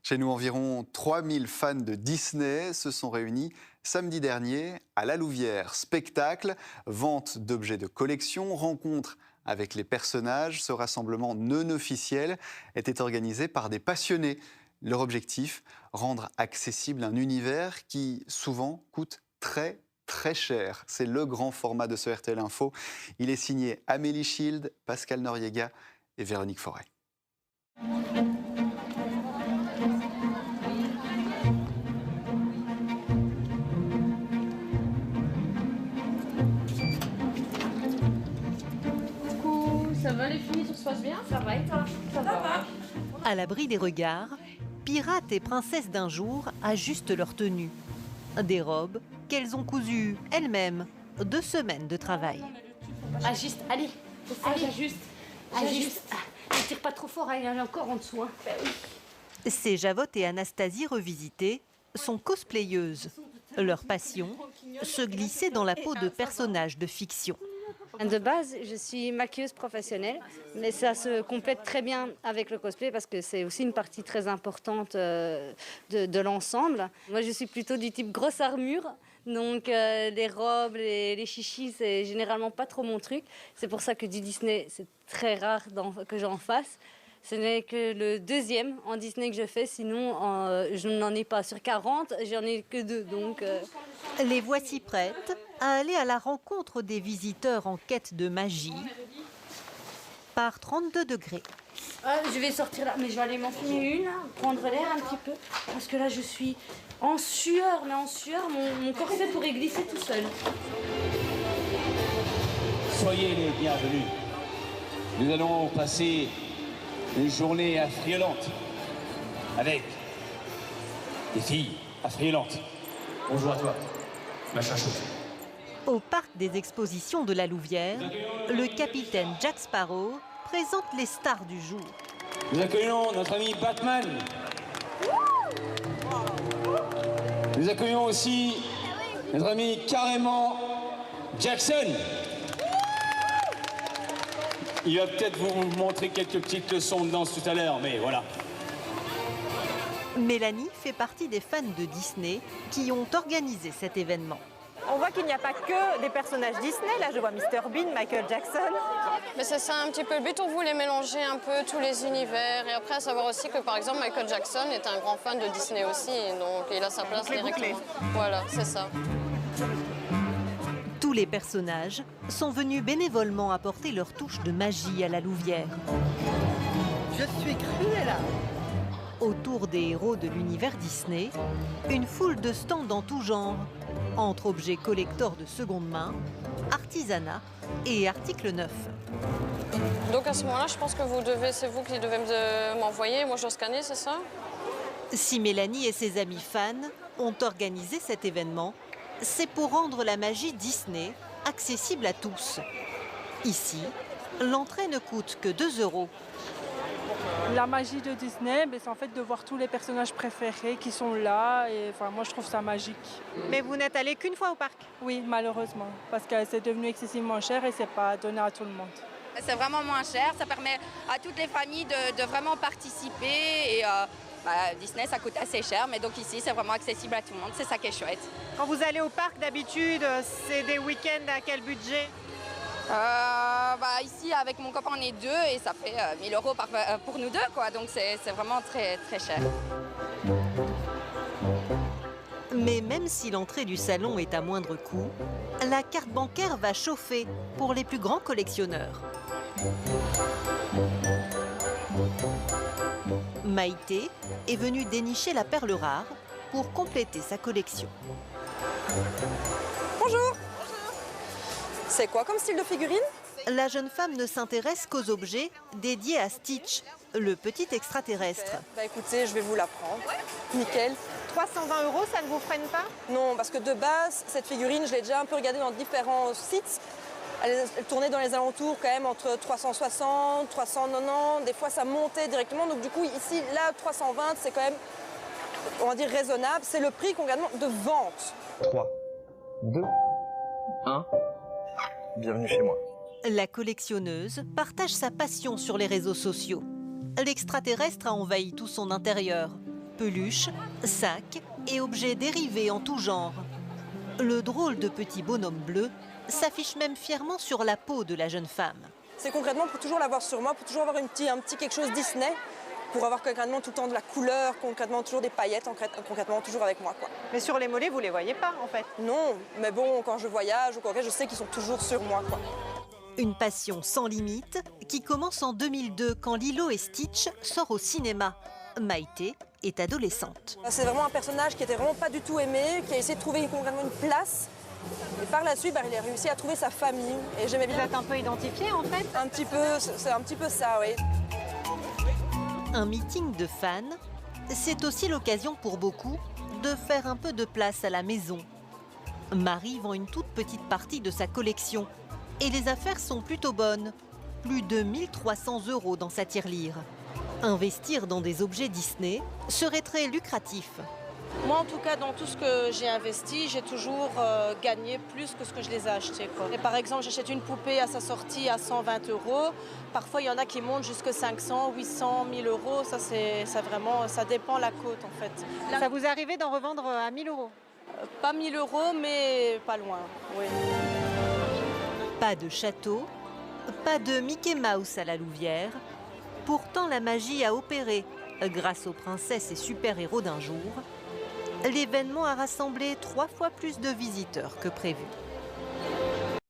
Chez nous, environ 3000 fans de Disney se sont réunis samedi dernier à La Louvière. Spectacle, vente d'objets de collection, rencontre avec les personnages. Ce rassemblement non officiel était organisé par des passionnés. Leur objectif, rendre accessible un univers qui souvent coûte très cher. C'est le grand format de ce RTL Info. Il est signé Amélie Schild, Pascal Noriega et Véronique Forêt. Ça va les filles, tout se passe bien? Ça va et toi? Ça va. À l'abri des regards, pirates et princesses d'un jour ajustent leur tenue. Des robes qu'elles ont cousues elles-mêmes, 2 semaines de travail. Ajuste, allez, j'ajuste. Ne tire pas trop fort, il y en a encore en dessous. Hein. Ces Javotte et Anastasie revisitées sont cosplayeuses. Leur passion, se glisser dans la peau de personnages de fiction. De base, je suis maquilleuse professionnelle, mais ça se complète très bien avec le cosplay parce que c'est aussi une partie très importante de l'ensemble. Moi, je suis plutôt du type grosse armure, donc les robes, les chichis, c'est généralement pas trop mon truc. C'est pour ça que du Disney, c'est très rare que j'en fasse. Ce n'est que le 2e en Disney que je fais, sinon je n'en ai pas. Sur 40, j'en ai que 2, donc... Les voici prêtes à aller à la rencontre des visiteurs en quête de magie par 32 degrés. Je vais sortir là, mais je vais aller m'en fumer une, prendre l'air un petit peu, parce que là je suis en sueur, mon corset pourrait glisser tout seul. Soyez les bienvenus. Nous allons passer une journée affriolantes avec des filles affriolantes. Bonjour à toi, ma chachoute. Au parc des expositions de la Louvière, le capitaine Jack Sparrow présente les stars du jour. Nous accueillons notre ami Batman. Nous accueillons aussi notre ami carrément Jackson. Il va peut-être vous montrer quelques petites leçons de danse tout à l'heure, mais voilà. Mélanie fait partie des fans de Disney qui ont organisé cet événement. On voit qu'il n'y a pas que des personnages Disney. Là, je vois Mr. Bean, Michael Jackson. Mais c'est ça un petit peu le but. On voulait mélanger un peu tous les univers. Et après, à savoir aussi que, par exemple, Michael Jackson est un grand fan de Disney aussi. Donc, il a sa place directement. Voilà, c'est ça. Tous les personnages sont venus bénévolement apporter leur touche de magie à la Louvière. Je suis Cruella. Autour des héros de l'univers Disney, une foule de stands en tout genre, entre objets collecteurs de seconde main, artisanat et articles neufs. Donc à ce moment-là, je pense que c'est vous qui devez m'envoyer. Moi, je dois scanner, c'est ça? Si Mélanie et ses amis fans ont organisé cet événement, c'est pour rendre la magie Disney accessible à tous. Ici, l'entrée ne coûte que 2 €. La magie de Disney, c'est en fait de voir tous les personnages préférés qui sont là. Et enfin, moi, je trouve ça magique. Mais vous n'êtes allé qu'une fois au parc? Oui, malheureusement, parce que c'est devenu excessivement cher et c'est pas donné à tout le monde. C'est vraiment moins cher, ça permet à toutes les familles de vraiment participer. Et Disney, ça coûte assez cher, mais donc ici, c'est vraiment accessible à tout le monde. C'est ça qui est chouette. Quand vous allez au parc, d'habitude, c'est des week-ends à quel budget? Ici, avec mon copain, on est 2 et ça fait 1 000 € pour nous 2, quoi. Donc c'est vraiment très cher. Mais même si l'entrée du salon est à moindre coût, la carte bancaire va chauffer pour les plus grands collectionneurs. Maïté est venue dénicher la perle rare pour compléter sa collection. Bonjour. C'est quoi comme style de figurine? La jeune femme ne s'intéresse qu'aux objets dédiés à Stitch, le petit extraterrestre. Écoutez, je vais vous la prendre. Nickel. 320 €, ça ne vous freine pas? Non, parce que de base, cette figurine, je l'ai déjà un peu regardée dans différents sites. Elle tournait dans les alentours quand même entre 360, 390. Des fois, ça montait directement. Donc du coup, ici, là, 320, c'est quand même, on va dire, raisonnable. C'est le prix qu'on gagne de vente. 3, 2, 1. Bienvenue chez moi. La collectionneuse partage sa passion sur les réseaux sociaux. L'extraterrestre a envahi tout son intérieur. peluches, sacs et objets dérivés en tout genre. Le drôle de petit bonhomme bleu s'affiche même fièrement sur la peau de la jeune femme. C'est concrètement pour toujours l'avoir sur moi, pour toujours avoir un petit quelque chose Disney, pour avoir concrètement tout le temps de la couleur, concrètement toujours des paillettes, concrètement toujours avec moi, quoi. Mais sur les mollets, vous les voyez pas en fait? Non, mais bon, quand je voyage ou quoi, je sais qu'ils sont toujours sur moi, quoi. Une passion sans limite qui commence en 2002 quand Lilo et Stitch sort au cinéma. Maïté est adolescente. C'est vraiment un personnage qui était vraiment pas du tout aimé, qui a essayé de trouver concrètement une place. Et par la suite, il a réussi à trouver sa famille. Et j'aimais bien. Vous êtes un peu identifié en fait? Un petit peu, c'est un petit peu ça, oui. Un meeting de fans, c'est aussi l'occasion pour beaucoup de faire un peu de place à la maison. Marie vend une toute petite partie de sa collection et les affaires sont plutôt bonnes. Plus de 1 300 € dans sa tirelire. Investir dans des objets Disney serait très lucratif. Moi, en tout cas, dans tout ce que j'ai investi, j'ai toujours gagné plus que ce que je les ai achetés, quoi. Et par exemple, j'achète une poupée à sa sortie à 120 €. Parfois, il y en a qui montent jusqu'à 500, 800, 1000 €. Ça dépend la cote, en fait. Ça vous est arrivé d'en revendre à 1 000 €? Pas 1 000 €, mais pas loin, oui. Pas de château, pas de Mickey Mouse à la Louvière. Pourtant, la magie a opéré grâce aux princesses et super-héros d'un jour. L'événement a rassemblé 3 fois plus de visiteurs que prévu.